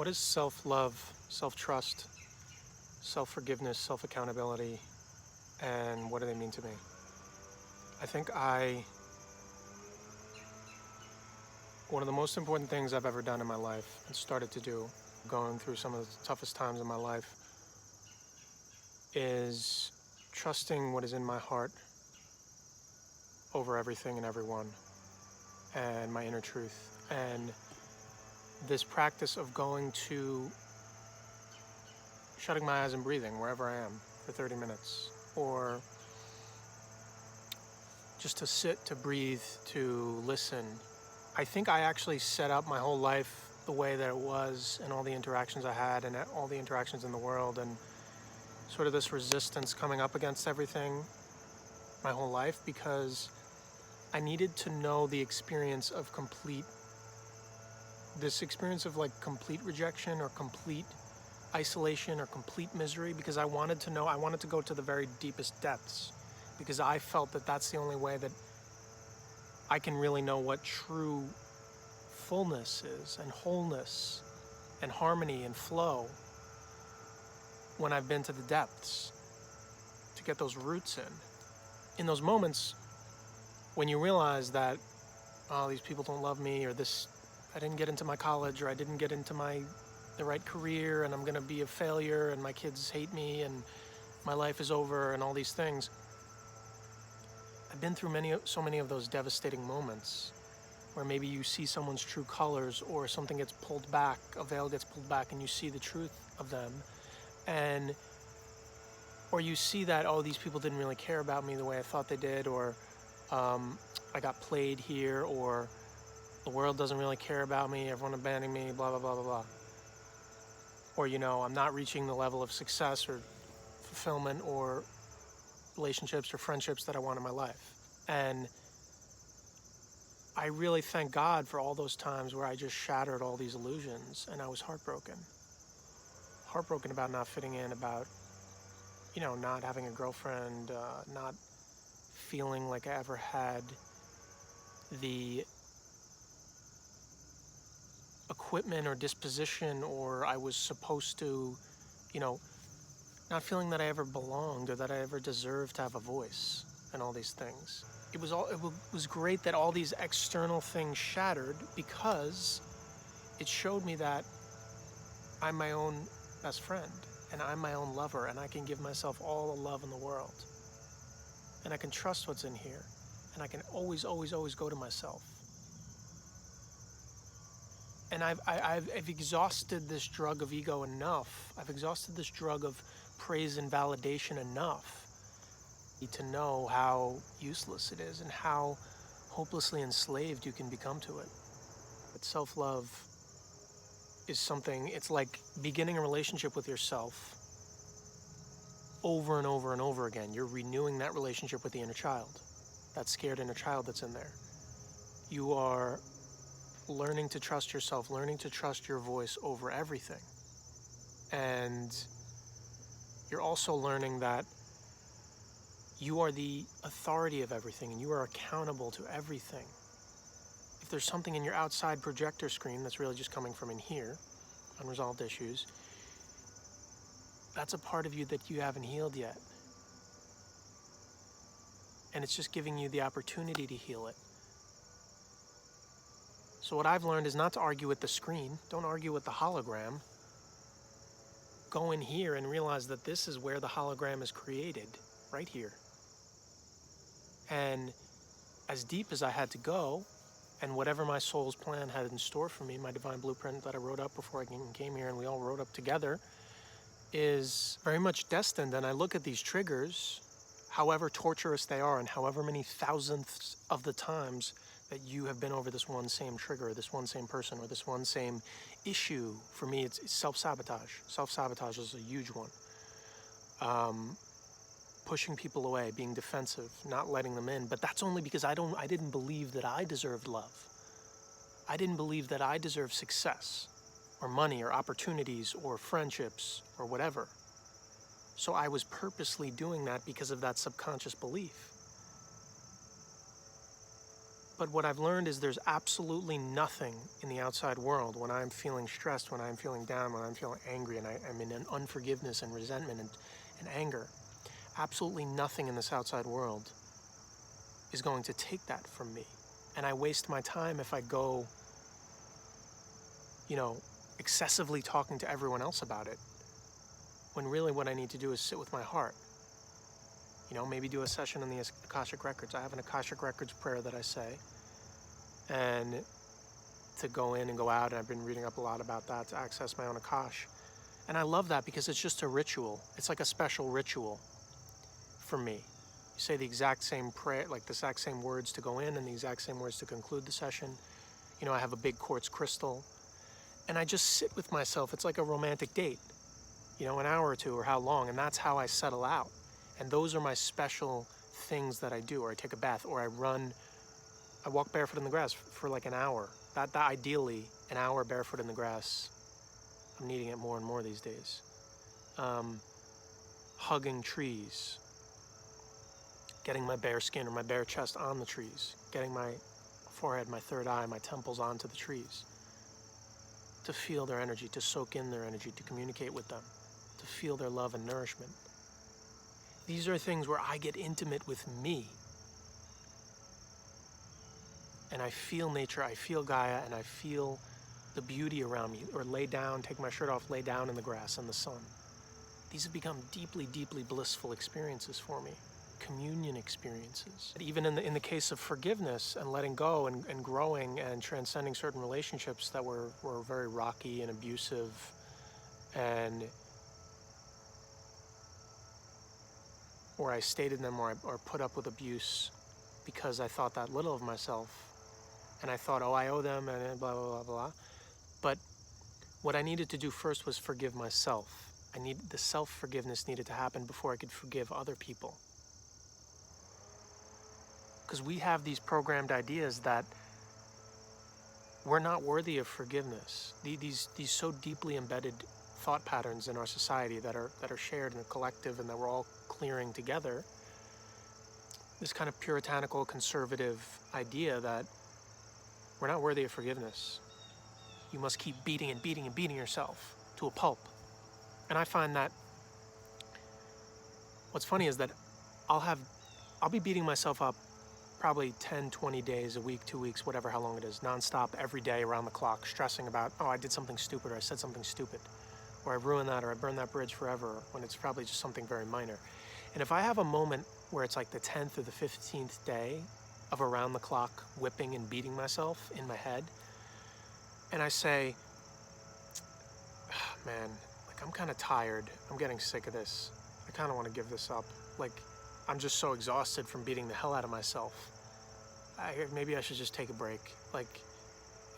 What is self-love, self-trust, self-forgiveness, self-accountability, and what do they mean to me? I think one of the most important things I've ever done in my life and started to do, going through some of the toughest times in my life, is trusting what is in my heart over everything and everyone, and my inner truth. And this practice of going to shutting my eyes and breathing wherever I am for 30 minutes, or just to sit, to breathe, to listen. I think I actually set up my whole life the way that it was, and all the interactions I had and all the interactions in the world, and sort of this resistance coming up against everything my whole life, because I needed to know the experience of complete rejection or complete isolation or complete misery, because I wanted to go to the very deepest depths, because I felt that that's the only way that I can really know what true fullness is, and wholeness and harmony and flow, when I've been to the depths to get those roots in. In those moments when you realize that, oh, these people don't love me, or I didn't get into my college, or I didn't get into the right career, and I'm gonna be a failure, and my kids hate me, and my life is over, and all these things. I've been through so many of those devastating moments where maybe you see someone's true colors, or something gets pulled back, a veil gets pulled back, and you see the truth of them. Or you see that, oh, these people didn't really care about me the way I thought they did, or I got played here, or the world doesn't really care about me, everyone abandoned me, blah, blah, blah, blah, blah. Or, I'm not reaching the level of success or fulfillment or relationships or friendships that I want in my life. And I really thank God for all those times where I just shattered all these illusions, and I was heartbroken. Heartbroken about not fitting in, about, not having a girlfriend, not feeling like I ever had the equipment or disposition, or I was supposed to, not feeling that I ever belonged, or that I ever deserved to have a voice, and all these things. It was great that all these external things shattered, because it showed me that I'm my own best friend, and I'm my own lover, and I can give myself all the love in the world, and I can trust what's in here, and I can always, always, always go to myself. And I've exhausted this drug of ego enough. I've exhausted this drug of praise and validation enough to know how useless it is, and how hopelessly enslaved you can become to it. But self-love is something, it's like beginning a relationship with yourself over and over and over again. You're renewing that relationship with the inner child, that scared inner child that's in there. You are learning to trust yourself, learning to trust your voice over everything. And you're also learning that you are the authority of everything, and you are accountable to everything. If there's something in your outside projector screen that's really just coming from in here, unresolved issues, that's a part of you that you haven't healed yet. And it's just giving you the opportunity to heal it. So what I've learned is not to argue with the screen. Don't argue with the hologram. Go in here and realize that this is where the hologram is created, right here. And as deep as I had to go, and whatever my soul's plan had in store for me, my divine blueprint that I wrote up before I came here, and we all wrote up together, is very much destined. And I look at these triggers, however torturous they are, and however many thousandths of the times that you have been over this one same trigger, or this one same person, or this one same issue. For me, it's self-sabotage. Self-sabotage is a huge one. Pushing people away, being defensive, not letting them in. But that's only because I didn't believe that I deserved love. I didn't believe that I deserved success, or money, or opportunities, or friendships, or whatever. So I was purposely doing that because of that subconscious belief. But what I've learned is there's absolutely nothing in the outside world when I'm feeling stressed, when I'm feeling down, when I'm feeling angry, and I'm in an unforgiveness and resentment and anger. Absolutely nothing in this outside world is going to take that from me. And I waste my time if I go, excessively talking to everyone else about it, when really what I need to do is sit with my heart. Maybe do a session in the Akashic Records. I have an Akashic Records prayer that I say, and to go in and go out, and I've been reading up a lot about that, to access my own Akash. And I love that because it's just a ritual. It's like a special ritual for me. You say the exact same prayer, like the exact same words to go in and the exact same words to conclude the session. I have a big quartz crystal, and I just sit with myself. It's like a romantic date, an hour or two or how long, and that's how I settle out. And those are my special things that I do. Or I take a bath, or I walk barefoot in the grass for like an hour. That ideally, an hour barefoot in the grass. I'm needing it more and more these days. Hugging trees. Getting my bare skin or my bare chest on the trees. Getting my forehead, my third eye, my temples onto the trees. To feel their energy, to soak in their energy, to communicate with them. To feel their love and nourishment. These are things where I get intimate with me. And I feel nature, I feel Gaia, and I feel the beauty around me. Or lay down, take my shirt off, lay down in the grass in the sun. These have become deeply, deeply blissful experiences for me. Communion experiences. Even in the case of forgiveness and letting go and growing and transcending certain relationships that were very rocky and abusive and or I stayed in them or put up with abuse because I thought that little of myself, and I thought, I owe them, and blah, blah, blah, blah. But what I needed to do first was forgive myself. The self-forgiveness needed to happen before I could forgive other people. Because we have these programmed ideas that we're not worthy of forgiveness. These so deeply embedded thought patterns in our society that are shared in a collective and that we're all clearing together. This kind of puritanical, conservative idea that we're not worthy of forgiveness. You must keep beating and beating and beating yourself to a pulp. And I find that what's funny is that I'll be beating myself up probably 10, 20 days, a week, 2 weeks, whatever, how long it is, nonstop, every day, around the clock, stressing about, I did something stupid, or I said something stupid, or I ruined that, or I burned that bridge forever, when it's probably just something very minor. And if I have a moment where it's like the 10th or the 15th day of around the clock whipping and beating myself in my head, and I say, man, like I'm kind of tired, I'm getting sick of this, I kind of want to give this up, like I'm just so exhausted from beating the hell out of myself. Maybe I should just take a break. Like,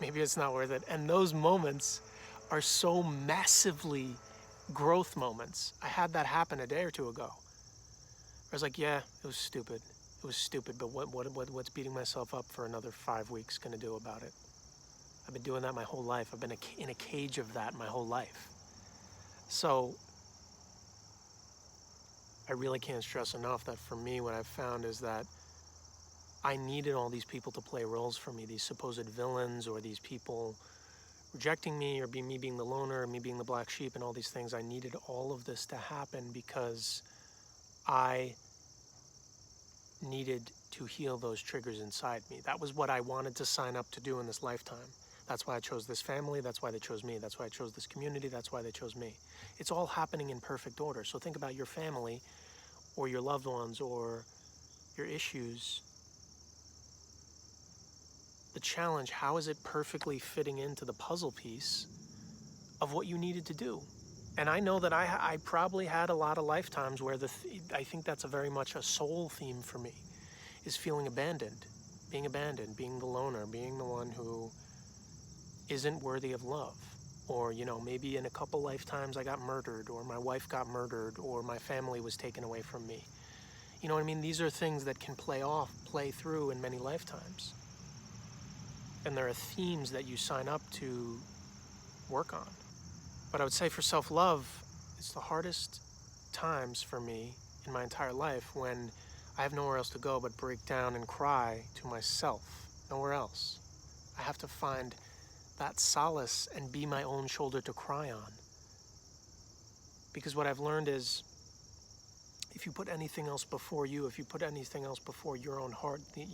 maybe it's not worth it. And those moments are so massively growth moments. I had that happen a day or two ago. I was like, yeah, it was stupid. It was stupid, but what's beating myself up for another 5 weeks gonna do about it? I've been doing that my whole life. I've been in a cage of that my whole life. So I really can't stress enough that for me, what I've found is that I needed all these people to play roles for me, these supposed villains or these people rejecting me or me being the loner, or me being the black sheep and all these things. I needed all of this to happen because I needed to heal those triggers inside me. That was what I wanted to sign up to do in this lifetime. That's why I chose this family. That's why they chose me. That's why I chose this community. That's why they chose me. It's all happening in perfect order. So think about your family or your loved ones or your issues. The challenge, how is it perfectly fitting into the puzzle piece of what you needed to do? And I know that I probably had a lot of lifetimes where I think that's a very much a soul theme for me, is feeling abandoned, being the loner, being the one who isn't worthy of love. Or, maybe in a couple lifetimes I got murdered, or my wife got murdered, or my family was taken away from me. You know what I mean? These are things that can play through in many lifetimes. And there are themes that you sign up to work on. But I would say for self-love, it's the hardest times for me in my entire life when I have nowhere else to go but break down and cry to myself. nowhere else. I have to find that solace and be my own shoulder to cry on. Because what I've learned is, if you put anything else before you, if you put anything else before your own heart, the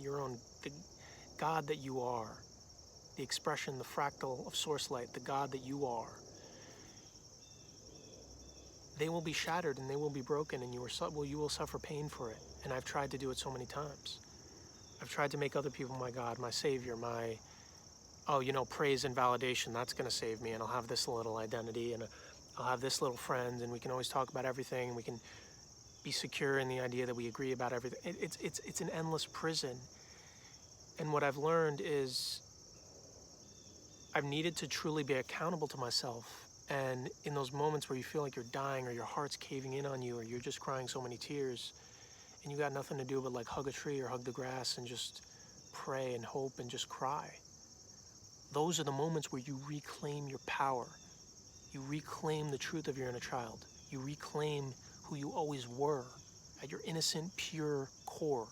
God that you are, the expression, the fractal of source light, the God that you are, they will be shattered and they will be broken, and you will suffer pain for it. And I've tried to do it so many times. I've tried to make other people my God, my Savior, my, praise and validation, that's going to save me, and I'll have this little identity, and I'll have this little friend, and we can always talk about everything, and we can be secure in the idea that we agree about everything. It's an endless prison. And what I've learned is I've needed to truly be accountable to myself. And in those moments where you feel like you're dying, or your heart's caving in on you, or you're just crying so many tears, and you got nothing to do but like hug a tree or hug the grass and just pray and hope and just cry. Those are the moments where you reclaim your power. You reclaim the truth of your inner child. You reclaim who you always were at your innocent, pure core.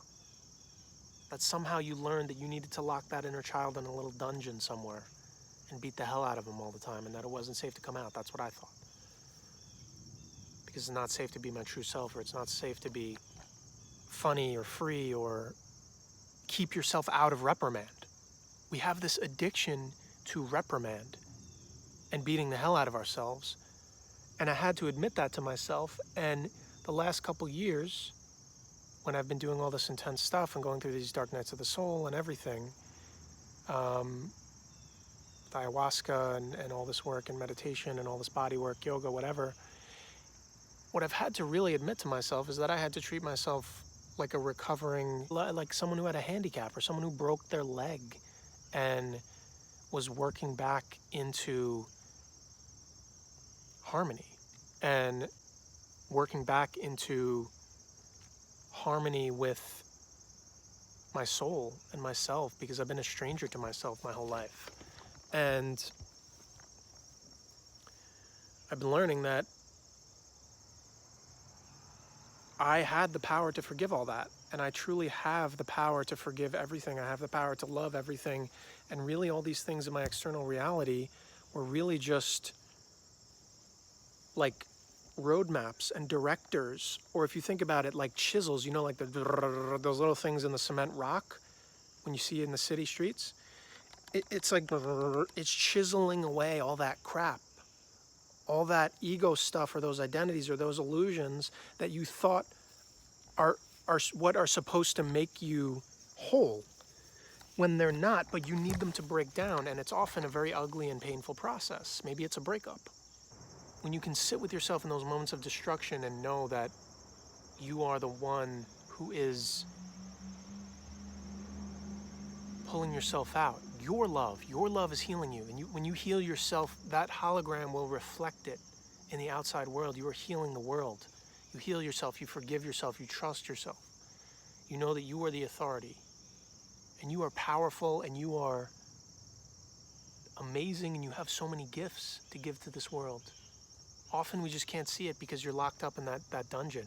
That somehow you learned that you needed to lock that inner child in a little dungeon somewhere and beat the hell out of him all the time, and that it wasn't safe to come out. That's what I thought. Because it's not safe to be my true self, or it's not safe to be funny or free or keep yourself out of reprimand. We have this addiction to reprimand and beating the hell out of ourselves. And I had to admit that to myself. And the last couple years, when I've been doing all this intense stuff and going through these dark nights of the soul and everything, ayahuasca and all this work and meditation and all this body work, yoga, whatever, what I've had to really admit to myself is that I had to treat myself like a recovering, like someone who had a handicap, or someone who broke their leg and was working back into harmony, and working back into harmony with my soul and myself, because I've been a stranger to myself my whole life. And I've been learning that I had the power to forgive all that. And I truly have the power to forgive everything. I have the power to love everything. And really all these things in my external reality were really just like roadmaps and directors, or if you think about it, like chisels, like those little things in the cement rock when you see it in the city streets. It's like it's chiseling away all that crap, all that ego stuff, or those identities, or those illusions that you thought are what are supposed to make you whole, when they're not. But you need them to break down, and it's often a very ugly and painful process. Maybe it's a breakup. When you can sit with yourself in those moments of destruction and know that you are the one who is pulling yourself out. Your love is healing you. And when you heal yourself, that hologram will reflect it in the outside world. You are healing the world. You heal yourself, you forgive yourself, you trust yourself. You know that you are the authority. And you are powerful, and you are amazing, and you have so many gifts to give to this world. Often we just can't see it because you're locked up in that dungeon.